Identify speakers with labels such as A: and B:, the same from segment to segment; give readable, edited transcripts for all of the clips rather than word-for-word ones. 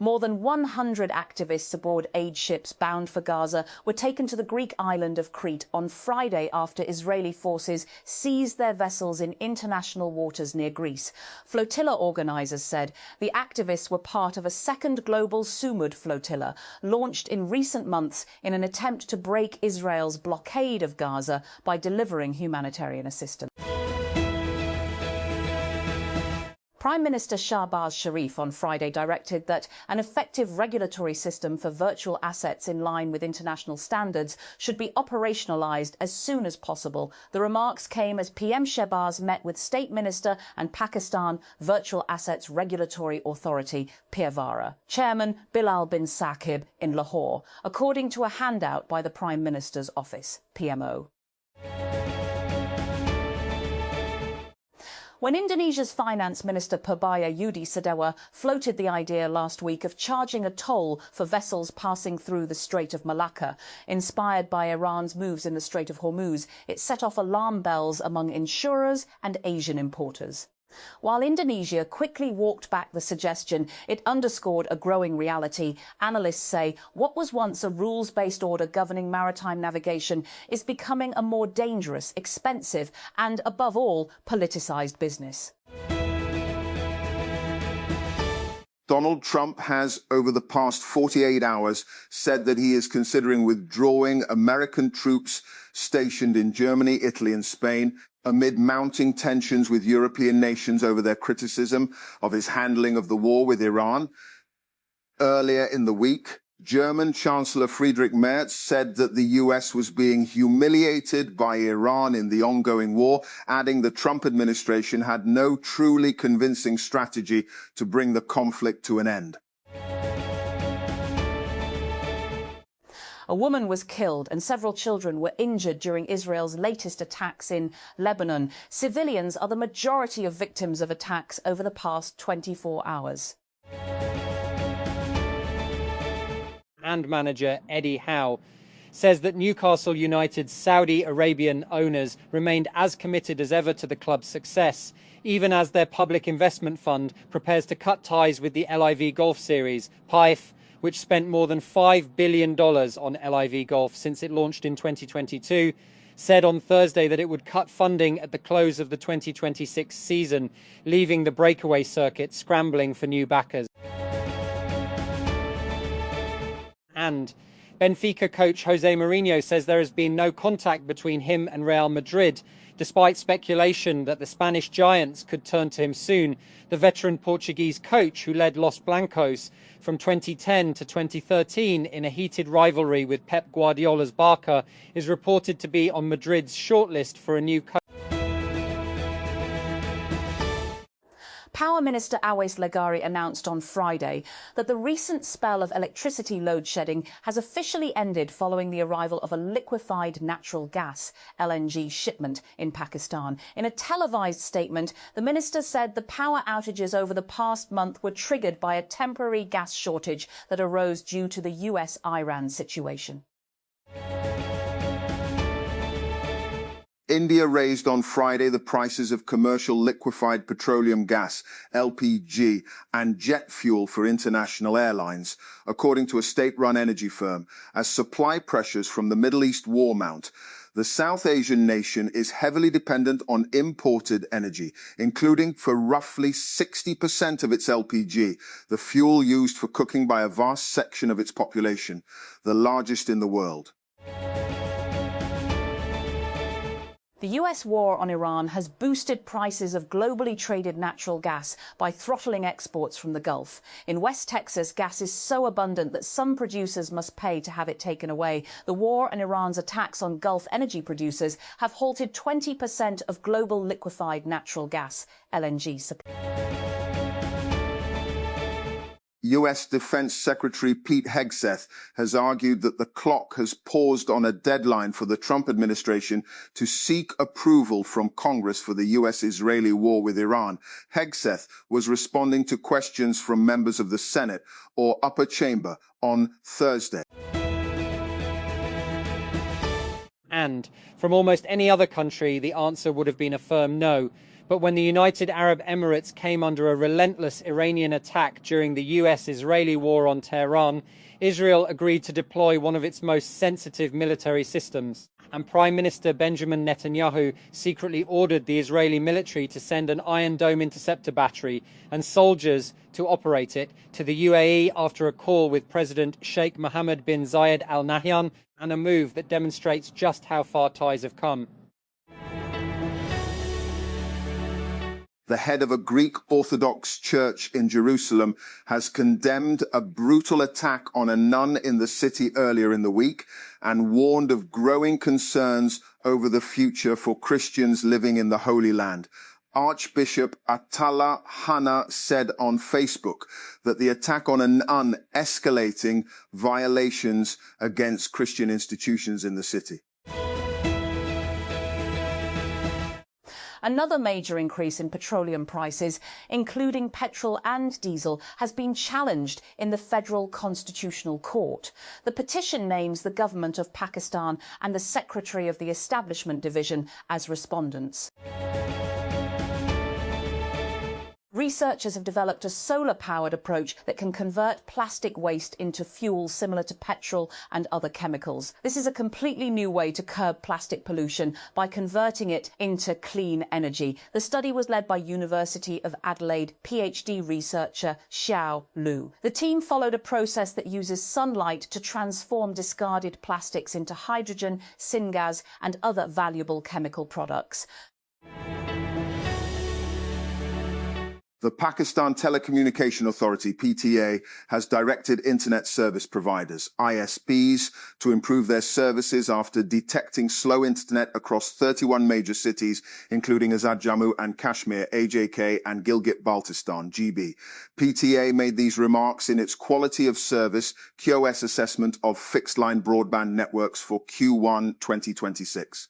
A: More than 100 activists aboard aid ships bound for Gaza were taken to the Greek island of Crete on Friday after Israeli forces seized their vessels in international waters near Greece. Flotilla organisers said the activists were part of a second global Sumud flotilla launched in recent months in an attempt to break Israel's blockade of Gaza by delivering humanitarian assistance. Prime Minister Shahbaz Sharif on Friday directed that an effective regulatory system for virtual assets in line with international standards should be operationalised as soon as possible. The remarks came as PM Shahbaz met with State Minister and Pakistan Virtual Assets Regulatory Authority, PIRVARA, Chairman Bilal bin Saqib in Lahore, according to a handout by the Prime Minister's office, PMO. When Indonesia's Finance Minister Purbaya Yudi Sadewa floated the idea last week of charging a toll for vessels passing through the Strait of Malacca, inspired by Iran's moves in the Strait of Hormuz, it set off alarm bells among insurers and Asian importers. While Indonesia quickly walked back the suggestion, it underscored a growing reality. Analysts say what was once a rules-based order governing maritime navigation is becoming a more dangerous, expensive and, above all, politicised business.
B: Donald Trump has, over the past 48 hours, said that he is considering withdrawing American troops stationed in Germany, Italy and Spain amid mounting tensions with European nations over their criticism of his handling of the war with Iran. Earlier in the week, German Chancellor Friedrich Merz said that the US was being humiliated by Iran in the ongoing war, adding the Trump administration had no truly convincing strategy to bring the conflict to an end.
A: A woman was killed and several children were injured during Israel's latest attacks in Lebanon. Civilians are the majority of victims of attacks over the past 24 hours.
C: And manager Eddie Howe says that Newcastle United's Saudi Arabian owners remained as committed as ever to the club's success, even as their public investment fund prepares to cut ties with the LIV Golf Series. PIFE, which spent more than $5 billion on LIV Golf since it launched in 2022, said on Thursday that it would cut funding at the close of the 2026 season, leaving the breakaway circuit scrambling for new backers. And Benfica coach Jose Mourinho says there has been no contact between him and Real Madrid, despite speculation that the Spanish giants could turn to him soon. The veteran Portuguese coach, who led Los Blancos from 2010 to 2013 in a heated rivalry with Pep Guardiola's Barca, is reported to be on Madrid's shortlist for a new coach.
A: Power Minister Awais Leghari announced on Friday that the recent spell of electricity load shedding has officially ended following the arrival of a liquefied natural gas (LNG) shipment in Pakistan. In a televised statement, the minister said the power outages over the past month were triggered by a temporary gas shortage that arose due to the US-Iran situation.
B: India raised on Friday the prices of commercial liquefied petroleum gas, LPG, and jet fuel for international airlines, according to a state-run energy firm, as supply pressures from the Middle East war mount. The South Asian nation is heavily dependent on imported energy, including for roughly 60% of its LPG, the fuel used for cooking by a vast section of its population, the largest in the world.
A: The US war on Iran has boosted prices of globally traded natural gas by throttling exports from the Gulf. In West Texas, gas is so abundant that some producers must pay to have it taken away. The war and Iran's attacks on Gulf energy producers have halted 20% of global liquefied natural gas, LNG, supply.
B: US Defense Secretary Pete Hegseth has argued that the clock has paused on a deadline for the Trump administration to seek approval from Congress for the US-Israeli war with Iran. Hegseth was responding to questions from members of the Senate or upper chamber on Thursday.
C: And from almost any other country, the answer would have been a firm no. But when the United Arab Emirates came under a relentless Iranian attack during the US-Israeli war on Tehran, Israel agreed to deploy one of its most sensitive military systems. And Prime Minister Benjamin Netanyahu secretly ordered the Israeli military to send an Iron Dome interceptor battery and soldiers to operate it to the UAE after a call with President Sheikh Mohammed bin Zayed Al Nahyan, and a move that demonstrates just how far ties have come.
B: The head of a Greek Orthodox church in Jerusalem has condemned a brutal attack on a nun in the city earlier in the week and warned of growing concerns over the future for Christians living in the Holy Land. Archbishop Attala Hanna said on Facebook that the attack on a nun escalating violations against Christian institutions in the city.
A: Another major increase in petroleum prices, including petrol and diesel, has been challenged in the Federal Constitutional Court. The petition names the government of Pakistan and the Secretary of the Establishment Division as respondents. Researchers have developed a solar-powered approach that can convert plastic waste into fuel similar to petrol and other chemicals. This is a completely new way to curb plastic pollution by converting it into clean energy. The study was led by University of Adelaide PhD researcher Xiao Lu. The team followed a process that uses sunlight to transform discarded plastics into hydrogen, syngas and other valuable chemical products.
B: The Pakistan Telecommunication Authority, PTA, has directed internet service providers, ISPs, to improve their services after detecting slow internet across 31 major cities, including Azad Jammu and Kashmir, AJK, and Gilgit-Baltistan, GB. PTA made these remarks in its Quality of Service QoS assessment of fixed-line broadband networks for Q1 2026.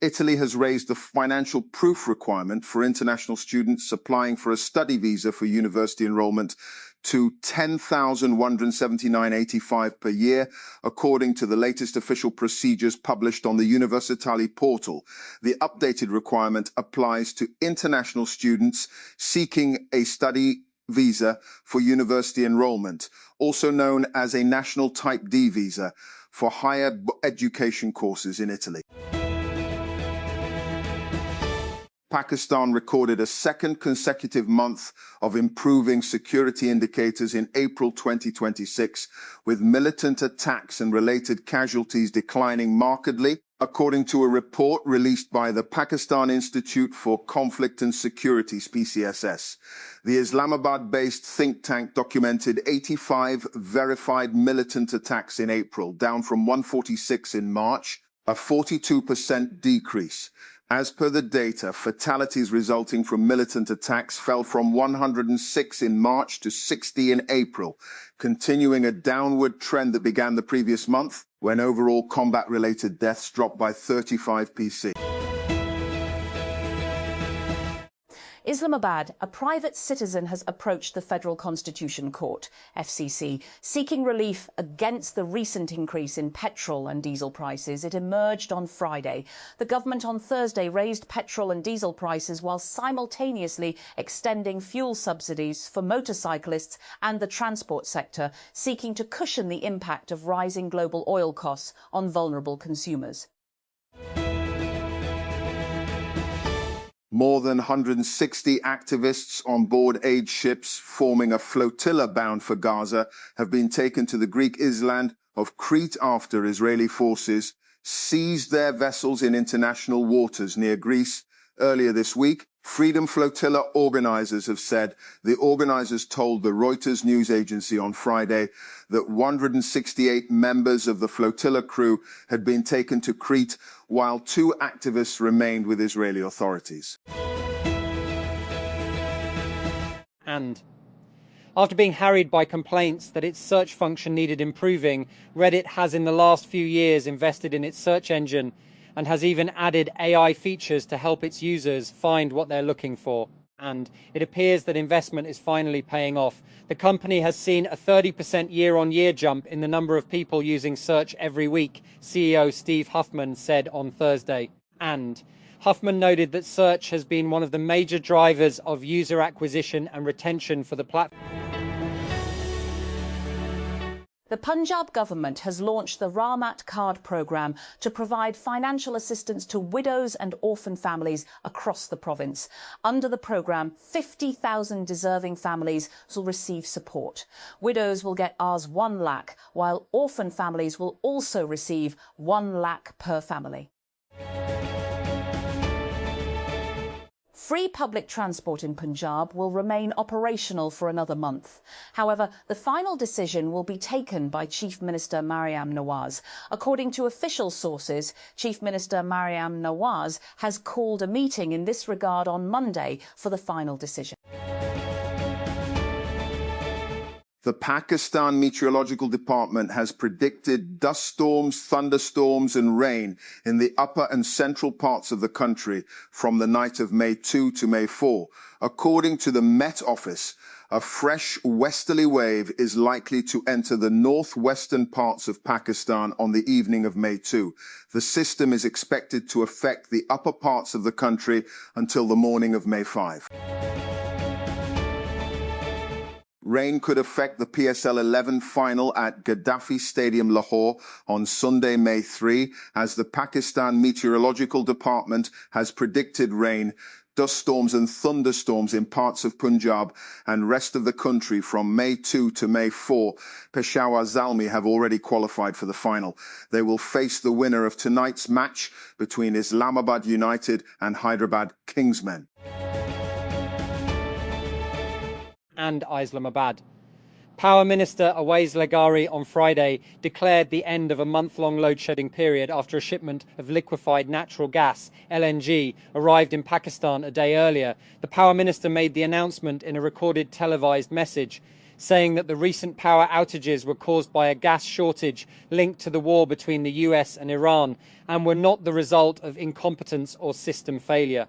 B: Italy has raised the financial proof requirement for international students applying for a study visa for university enrollment to $10,179.85 per year, according to the latest official procedures published on the Universitali portal. The updated requirement applies to international students seeking a study visa for university enrollment, also known as a National Type D visa, for higher education courses in Italy. Pakistan recorded a second consecutive month of improving security indicators in April 2026, with militant attacks and related casualties declining markedly, according to a report released by the Pakistan Institute for Conflict and Security, PCSS. The Islamabad-based think tank documented 85 verified militant attacks in April, down from 146 in March, a 42% decrease. As per the data, fatalities resulting from militant attacks fell from 106 in March to 60 in April, continuing a downward trend that began the previous month, when overall combat-related deaths dropped by 35%.
A: Islamabad, a private citizen has approached the Federal Constitution Court, FCC, seeking relief against the recent increase in petrol and diesel prices. It emerged on Friday. The government on Thursday raised petrol and diesel prices while simultaneously extending fuel subsidies for motorcyclists and the transport sector, seeking to cushion the impact of rising global oil costs on vulnerable consumers.
B: More than 160 activists on board aid ships forming a flotilla bound for Gaza have been taken to the Greek island of Crete after Israeli forces seized their vessels in international waters near Greece earlier this week. Freedom Flotilla organizers have said the organizers told the Reuters news agency on Friday that 168 members of the flotilla crew had been taken to Crete, while 2 activists remained with Israeli authorities.
C: And after being harried by complaints that its search function needed improving, Reddit has in the last few years invested in its search engine and has even added AI features to help its users find what they're looking for. And it appears that investment is finally paying off. The company has seen a 30% year-on-year jump in the number of people using search every week, CEO Steve Huffman said on Thursday. and. Huffman noted that search has been one of the major drivers of user acquisition and retention for the platform.
A: The Punjab government has launched the Rahmat Card programme to provide financial assistance to widows and orphan families across the province. Under the programme, 50,000 deserving families will receive support. Widows will get Rs 1 lakh, while orphan families will also receive 1 lakh per family. Free public transport in Punjab will remain operational for another month. However, the final decision will be taken by Chief Minister Maryam Nawaz. According to official sources, Chief Minister Maryam Nawaz has called a meeting in this regard on Monday for the final decision.
B: The Pakistan Meteorological Department has predicted dust storms, thunderstorms and rain in the upper and central parts of the country from the night of May 2 to May 4. According to the Met Office, a fresh westerly wave is likely to enter the northwestern parts of Pakistan on the evening of May 2. The system is expected to affect the upper parts of the country until the morning of May 5. Rain could affect the PSL 11 final at Gaddafi Stadium, Lahore on Sunday, May 3, as the Pakistan Meteorological Department has predicted rain, dust storms and thunderstorms in parts of Punjab and rest of the country from May 2 to May 4. Peshawar Zalmi have already qualified for the final. They will face the winner of tonight's match between Islamabad United and Hyderabad Kingsmen.
C: And Islamabad. Power Minister Awais Lagari on Friday declared the end of a month-long load-shedding period after a shipment of liquefied natural gas, LNG, arrived in Pakistan a day earlier. The Power Minister made the announcement in a recorded televised message, saying that the recent power outages were caused by a gas shortage linked to the war between the US and Iran and were not the result of incompetence or system failure.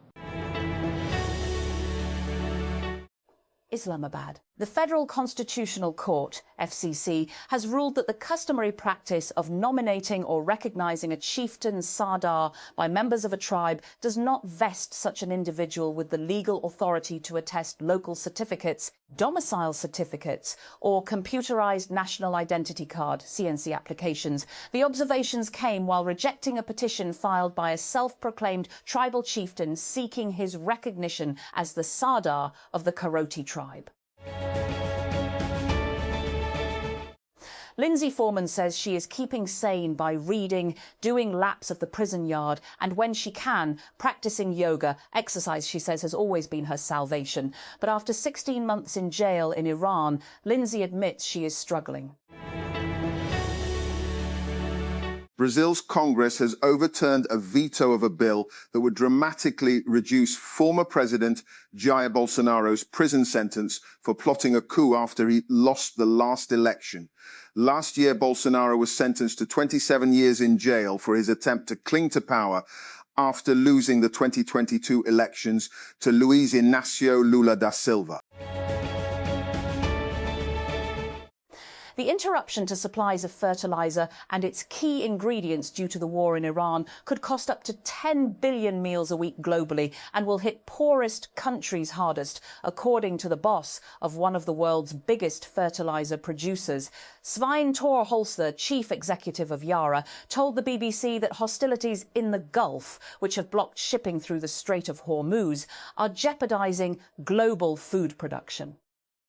A: Islamabad. The Federal Constitutional Court, FCC, has ruled that the customary practice of nominating or recognising a chieftain Sardar by members of a tribe does not vest such an individual with the legal authority to attest local certificates, domicile certificates or computerised national identity card, CNC applications. The observations came while rejecting a petition filed by a self-proclaimed tribal chieftain seeking his recognition as the Sardar of the Karoti tribe. Lindsay Foreman says she is keeping sane by reading, doing laps of the prison yard, and when she can, practicing yoga. Exercise, she says, has always been her salvation. But after 16 months in jail in Iran, Lindsay admits she is struggling.
B: Brazil's Congress has overturned a veto of a bill that would dramatically reduce former President Jair Bolsonaro's prison sentence for plotting a coup after he lost the last election. Last year, Bolsonaro was sentenced to 27 years in jail for his attempt to cling to power after losing the 2022 elections to Luiz Inácio Lula da Silva.
A: The interruption to supplies of fertiliser and its key ingredients due to the war in Iran could cost up to 10 billion meals a week globally and will hit poorest countries hardest, according to the boss of one of the world's biggest fertiliser producers. Svein Tore Holster, chief executive of Yara, told the BBC that hostilities in the Gulf, which have blocked shipping through the Strait of Hormuz, are jeopardising global food production.